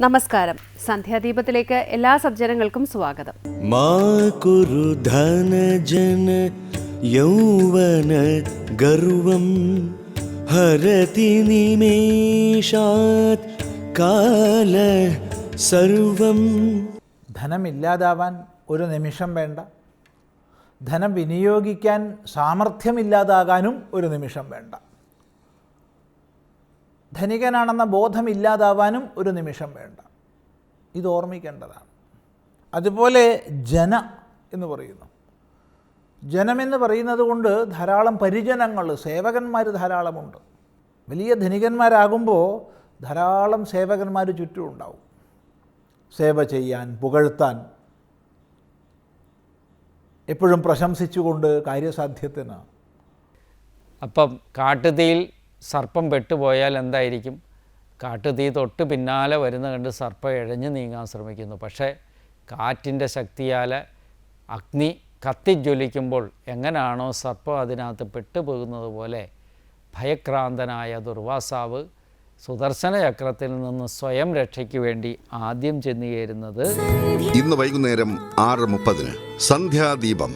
നമസ്കാരം. സന്ധ്യാദീപത്തിലേക്ക് എല്ലാ സജ്ജനങ്ങൾക്കും സ്വാഗതം. മാ കുരു ധനജന യൗവന ഗർവം ഹരതി നിമേഷാത് കാല സർവം. ധനമില്ലാതാവാൻ ഒരു നിമിഷം വേണ്ട, ധനം വിനിയോഗിക്കാൻ സാമർഥ്യമില്ലാതാകാനും ഒരു നിമിഷം വേണ്ട, ധനികനാണെന്ന ബോധമില്ലാതാവാനും ഒരു നിമിഷം വേണ്ട. ഇത് ഓർമ്മിക്കേണ്ടതാണ്. അതുപോലെ ജന എന്ന് പറയുന്നു. ജനമെന്ന് പറയുന്നത് കൊണ്ട് ധാരാളം പരിജനങ്ങൾ, സേവകന്മാർ ധാരാളമുണ്ട്. വലിയ ധനികന്മാരാകുമ്പോൾ ധാരാളം സേവകന്മാർ ചുറ്റും ഉണ്ടാവും, സേവ ചെയ്യാൻ, പുകഴ്ത്താൻ, എപ്പോഴും പ്രശംസിച്ചുകൊണ്ട് കാര്യസാധ്യത്തിന്. അപ്പം കാട്ടുതീയിൽ സർപ്പം പെട്ടുപോയാൽ എന്തായിരിക്കും? കാട്ടുതീ തൊട്ട് പിന്നാലെ വരുന്ന കണ്ട് സർപ്പം ഇഴഞ്ഞു നീങ്ങാൻ ശ്രമിക്കുന്നു. പക്ഷേ കാറ്റിൻ്റെ ശക്തിയാൽ അഗ്നി കത്തിജ്വലിക്കുമ്പോൾ എങ്ങനെയാണോ സർപ്പം അതിനകത്ത് പെട്ടുപോകുന്നത് പോലെ ഭയക്രാന്തനായ ദുർവാസാവ് സുദർശന ചക്രത്തിൽ നിന്ന് സ്വയം രക്ഷയ്ക്ക് വേണ്ടി ആദ്യം ചെന്നുകയറുന്നത് ഇന്ന് വൈകുന്നേരം 6:30 സന്ധ്യാദീപം.